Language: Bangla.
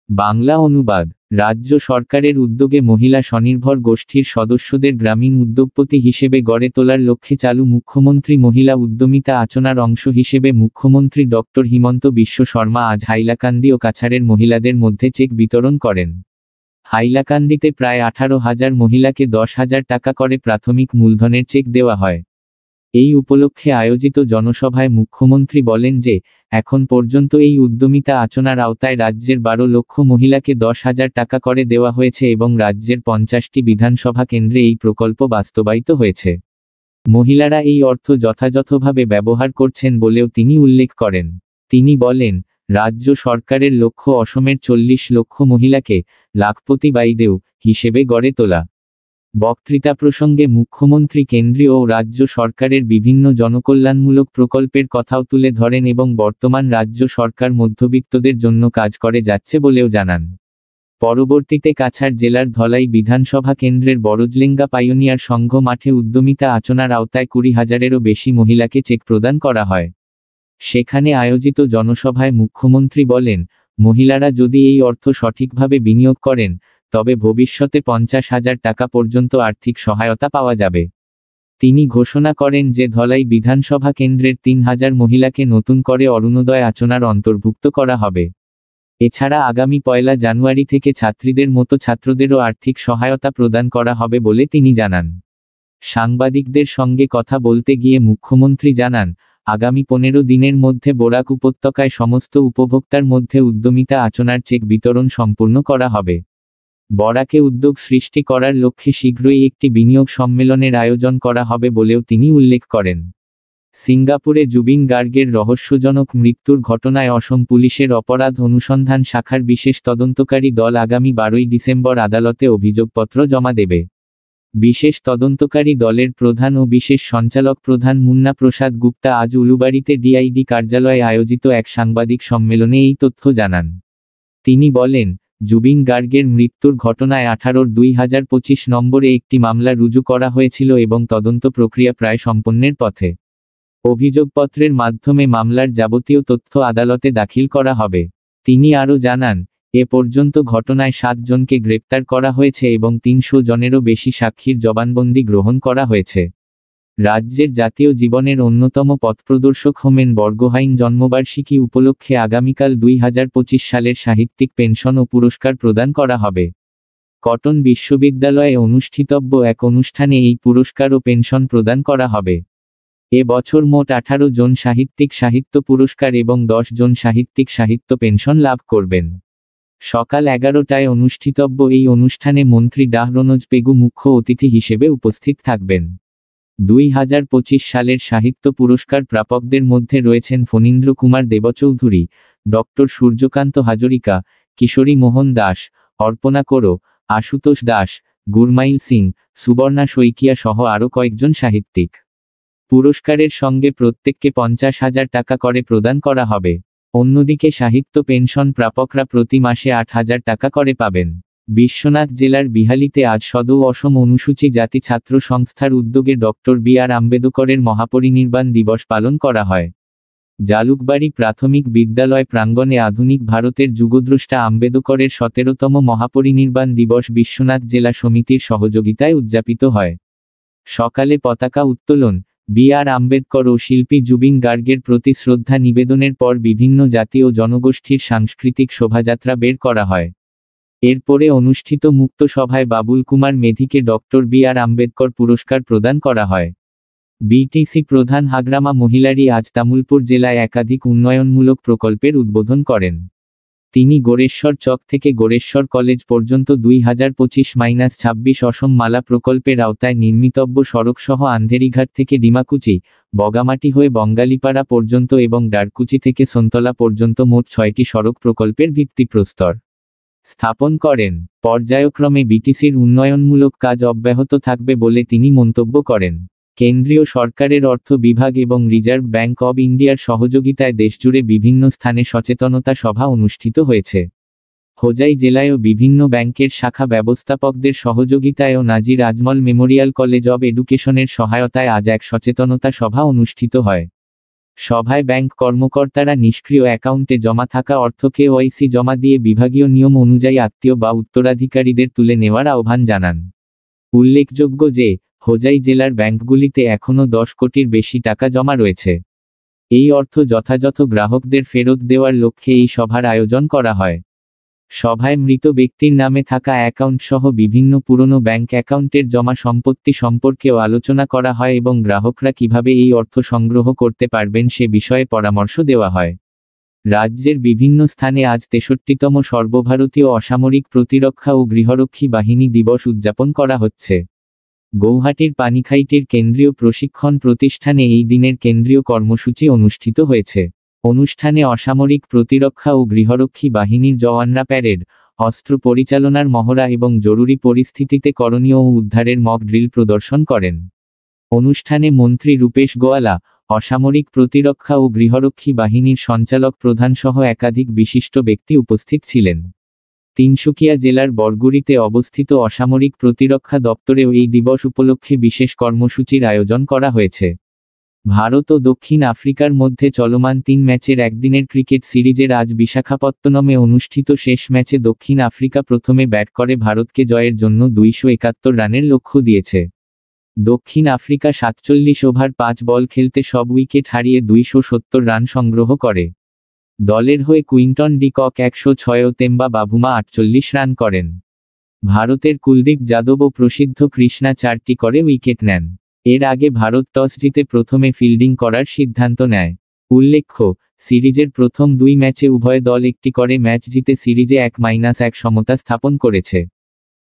বাংলা অনুবাদ। রাজ্য সরকারের উদ্যোগে মহিলা স্বনির্ভর গোষ্ঠীর সদস্যদের গ্রামীণ উদ্যোগপতি হিসেবে গড়ে তোলার লক্ষ্যে চালু মুখ্যমন্ত্রী মহিলা উদ্যমিতা আচনার অংশ হিসেবে মুখ্যমন্ত্রী ডক্টর হিমন্ত বিশ্ব শর্মা আজ হাইলাকান্দি ও কাছাড়ের মহিলাদের মধ্যে চেক বিতরণ করেন। হাইলাকান্দিতে প্রায় 18,000 মহিলাকে 10,000 টাকা করে প্রাথমিক মূলধনের চেক দেওয়া হয়। এই উপলক্ষে আয়োজিত জনসভায় মুখ্যমন্ত্রী বলেন যে, এখন পর্যন্ত এই উদ্যমিতা আচনার আওতায় রাজ্যের 12 লক্ষ মহিলাকে 10,000 টাকা করে দেওয়া হয়েছে এবং রাজ্যের 50টি বিধানসভা কেন্দ্রে এই প্রকল্প বাস্তবায়িত হয়েছে। মহিলারা এই অর্থ যথাযথভাবে ব্যবহার করছেন বলেও তিনি উল্লেখ করেন। তিনি বলেন, রাজ্য সরকারের লক্ষ্য অসমের 40 লক্ষ মহিলাকে লাখপতি বাইদেউ হিসেবে গড়ে তোলা। বক্তৃতা প্রসঙ্গে মুখ্যমন্ত্রী কেন্দ্রীয় ও রাজ্য সরকারের বিভিন্ন জনকল্যাণমূলক প্রকল্পের কথাও তুলে ধরেন এবং বর্তমান রাজ্য সরকার মধ্যবিত্তদের জন্য কাজ করে যাচ্ছে বলেও জানান। পরবর্তীতে কাছাড় জেলার ধলাই বিধানসভা কেন্দ্রের বড়জলেঙ্গা পাইওনিয়ার সংঘ মাঠে উদ্যমিতা আচনার আওতায় 20,000-এরও বেশি মহিলাকে চেক প্রদান করা হয়। সেখানে আয়োজিত জনসভায় মুখ্যমন্ত্রী বলেন, মহিলারা যদি এই অর্থ সঠিকভাবে বিনিয়োগ করেন, তবে ভবিষ্যতে 50,000 টাকা পর্যন্ত আর্থিক সহায়তা পাওয়া যাবে। তিনি ঘোষণা করেন যে ধলাই বিধানসভা কেন্দ্রের 3,000 মহিলাকে নতুন করে অরুণোদয় আচনার অন্তর্ভুক্ত করা হবে। এছাড়া আগামী 1 জানুয়ারি থেকে ছাত্রীদের মতো ছাত্রদেরও আর্থিক সহায়তা প্রদান করা হবে বলে তিনি জানান। সাংবাদিকদের সঙ্গে কথা বলতে গিয়ে মুখ্যমন্ত্রী জানান, আগামী 15 দিনের মধ্যে বরাক উপত্যকায় সমস্ত উপভোক্তার মধ্যে উদ্যমিতা আচনার চেক বিতরণ সম্পূর্ণ করা হবে। বরাকে উদ্যোগ সৃষ্টি করার লক্ষ্যে শীঘ্রই একটি বিনিয়োগ সম্মেলনের আয়োজন করা হবে বলেও তিনি উল্লেখ করেন। সিঙ্গাপুরে জুবিন গার্গের রহস্যজনক মৃত্যুর ঘটনায় অসম পুলিশের অপরাধ অনুসন্ধান শাখার বিশেষ তদন্তকারী দল আগামী 12 ডিসেম্বর আদালতে অভিযোগপত্র জমা দেবে। বিশেষ তদন্তকারী দলের প্রধান ও বিশেষ সঞ্চালক প্রধান মুন্না প্রসাদ গুপ্তা আজ উলুবাড়িতে ডিআইডি কার্যালয়ে আয়োজিত এক সাংবাদিক সম্মেলনে এই তথ্য জানান। তিনি বলেন, জুবিন গার্গের মৃত্যুর ঘটনায় 18/2025 নম্বরে একটি মামলা রুজু করা হয়েছিল এবং তদন্ত প্রক্রিয়া প্রায় সম্পন্নের পথে। অভিযোগপত্রের মাধ্যমে মামলার যাবতীয় তথ্য আদালতে দাখিল করা হবে। তিনি আরও জানান, এ পর্যন্ত ঘটনায় 7 জনকে গ্রেপ্তার করা হয়েছে এবং 300 জনেরও বেশি সাক্ষীর জবানবন্দি গ্রহণ করা হয়েছে। রাজ্যের জাতীয় জীবনের অন্যতম পথপ্রদর্শক হোমেন বরগোহাইন জন্মবার্ষিকী উপলক্ষে আগামীকাল 2025 সালের সাহিত্যিক পেনশন ও পুরস্কার প্রদান করা হবে। কটন বিশ্ববিদ্যালয়ে অনুষ্ঠিতব্য এক অনুষ্ঠানে এই পুরস্কার ও পেনশন প্রদান করা হবে। এ বছর মোট 18 জন সাহিত্যিক সাহিত্য পুরস্কার এবং 10 জন সাহিত্যিক সাহিত্য পেনশন লাভ করবেন। সকাল 11টায় অনুষ্ঠিতব্য এই অনুষ্ঠানে মন্ত্রী ডাহ রনোজ পেগু মুখ্য অতিথি হিসেবে উপস্থিত থাকবেন। 2025 সালের সাহিত্য পুরস্কার প্রাপকদের মধ্যে রয়েছেন ফণীন্দ্র কুমার দেবচৌধুরী, ডক্টর সূর্যকান্ত হাজরিকা, কিশোরী মোহন দাস, অর্পণা কোরো, আশুতোষ দাস, গুরমাইল সিং, সুবর্ণা শইকিয়া সহ আরও কয়েকজন সাহিত্যিক। পুরস্কারের সঙ্গে প্রত্যেককে 50,000 টাকা করে প্রদান করা হবে। অন্যদিকে সাহিত্য পেনশন প্রাপকরা প্রতি মাসে 8,000 টাকা করে পাবেন। বিশ্বনাথ জেলার বিহালিতে আজ সদৌ অসম অনুসূচি জাতি ছাত্র সংস্থার উদ্যোগে ডক্টর বি.আর. আম্বেদকরের মহাপরিনির্বাণ দিবস পালন করা হয়। জালুকবাড়ি প্রাথমিক বিদ্যালয় প্রাঙ্গণে আধুনিক ভারতের যুগদ্রষ্টা আম্বেদকরের 17তম মহাপরিনির্বাণ দিবস বিশ্বনাথ জেলা সমিতির সহযোগিতায় উদযাপিত হয়। সকালে পতাকা উত্তোলন, বি.আর. আম্বেদকর ও শিল্পী জুবিন গার্গের প্রতি শ্রদ্ধা নিবেদনের পর বিভিন্ন জাতি ও জনগোষ্ঠীর সাংস্কৃতিক শোভাযাত্রা বের করা হয়। এরপরে অনুষ্ঠিত মুক্ত সভায় বাবুল কুমার মেধিকে ডক্টর বি.আর. আম্বেদকর পুরস্কার প্রদান করা হয়। বিটিসি প্রধান হাগ্রামা মহিলারি আজ তামুলপুর জেলায় একাধিক উন্নয়নমূলক প্রকল্পের উদ্বোধন করেন। তিনি গোরেশ্বর চক থেকে গোরেশ্বর কলেজ পর্যন্ত 2025-26 অসম মালা প্রকল্পের আওতায় নির্মিতব্য সড়কসহ আন্ধেরিঘাট থেকে ডিমাকুচি, বগামাটি হয়ে বঙ্গালীপাড়া পর্যন্ত এবং ডারকুচি থেকে সন্তলা পর্যন্ত মোট 6টি সড়ক প্রকল্পের ভিত্তিপ্রস্তর স্থাপন করেন। পর্যায়ক্রমে বিটিসির উন্নয়নমূলক কাজ অব্যাহত থাকবে বলে তিনি মন্তব্য করেন। কেন্দ্রীয় সরকারের অর্থ বিভাগ এবং রিজার্ভ ব্যাংক অব ইন্ডিয়ার সহযোগিতায় দেশজুড়ে বিভিন্ন স্থানে সচেতনতা সভা অনুষ্ঠিত হয়েছে। হোজাই জেলায়ও বিভিন্ন ব্যাংকের শাখা ব্যবস্থাপকদের সহযোগিতায় ও নাজির আজমল মেমোরিয়াল কলেজ অব এডুকেশনের সহায়তায় আজ এক সচেতনতা সভা অনুষ্ঠিত হয়। সভায় ব্যাংক কর্মকর্তারা নিষ্ক্রিয় অ্যাকাউন্টে জমা থাকা অর্থ কেওয়াইসি জমা দিয়ে বিভাগীয় নিয়ম অনুযায়ী আত্মীয় বা উত্তরাধিকারীদের তুলে নেওয়ার আহ্বান জানান। উল্লেখযোগ্য যে, হোজাই জেলার ব্যাংকগুলিতে এখনও 10 কোটির বেশি টাকা জমা রয়েছে। এই অর্থ যথাযথ গ্রাহকদের ফেরত দেওয়ার লক্ষ্যে এই সভার আয়োজন করা হয়। সভায় মৃত ব্যক্তির নামে থাকা অ্যাকাউন্ট সহ বিভিন্ন পুরনো ব্যাংক অ্যাকাউন্টের জমা সম্পত্তি সম্পর্কেও আলোচনা করা হয় এবং গ্রাহকরা কিভাবে এই অর্থ সংগ্রহ করতে পারবেন সে বিষয়ে পরামর্শ দেওয়া হয়। রাজ্যের বিভিন্ন স্থানে আজ 63তম সর্বভারতীয় অসামরিক প্রতিরক্ষা ও গৃহরক্ষী বাহিনী দিবস উদযাপন করা হচ্ছে। গৌহাটির পানিখাইটির কেন্দ্রীয় প্রশিক্ষণ প্রতিষ্ঠানে এই দিনের কেন্দ্রীয় কর্মসূচি অনুষ্ঠিত হয়েছে। অনুষ্ঠানে অসামরিক প্রতিরক্ষা ও গৃহরক্ষী বাহিনীর জওয়ানরা প্যারেড, অস্ত্র পরিচালনার মহড়া এবং জরুরি পরিস্থিতিতে করণীয় ও উদ্ধারের মক ড্রিল প্রদর্শন করেন। অনুষ্ঠানে মন্ত্রী রূপেশ গোয়ালা, অসামরিক প্রতিরক্ষা ও গৃহরক্ষী বাহিনীর সঞ্চালক প্রধান সহ একাধিক বিশিষ্ট ব্যক্তি উপস্থিত ছিলেন। তিনসুকিয়া জেলার বরগুড়িতে অবস্থিত অসামরিক প্রতিরক্ষা দপ্তরেও এই দিবস উপলক্ষে বিশেষ কর্মসূচির আয়োজন করা হয়েছে। ভারত ও দক্ষিণ আফ্রিকার মধ্যে চলমান 3 ম্যাচের একদিনের ক্রিকেট সিরিজের আজ বিশাখাপত্তনমে অনুষ্ঠিত শেষ ম্যাচে দক্ষিণ আফ্রিকা প্রথমে ব্যাট করে ভারতকে জয়ের জন্য 271 রানের লক্ষ্য দিয়েছে। দক্ষিণ আফ্রিকা 47 ওভার 5 বল খেলতে সব উইকেট হারিয়ে 270 রান সংগ্রহ করে। দলের হয়ে কুইন্টন ডি কক 106 ও তেম্বা বাভুমা 48 রান করেন। ভারতের কুলদীপ যাদব ও প্রসিদ্ধ কৃষ্ণা 4টি করে উইকেট নেন। এর আগে ভারত টস জিতে প্রথমে ফিল্ডিং করার সিদ্ধান্ত নেয়। উল্লেখ্য, সিরিজের প্রথম 2 ম্যাচে উভয় দল একটি করে ম্যাচ জিতে সিরিজে 1-1 সমতা স্থাপন করেছে।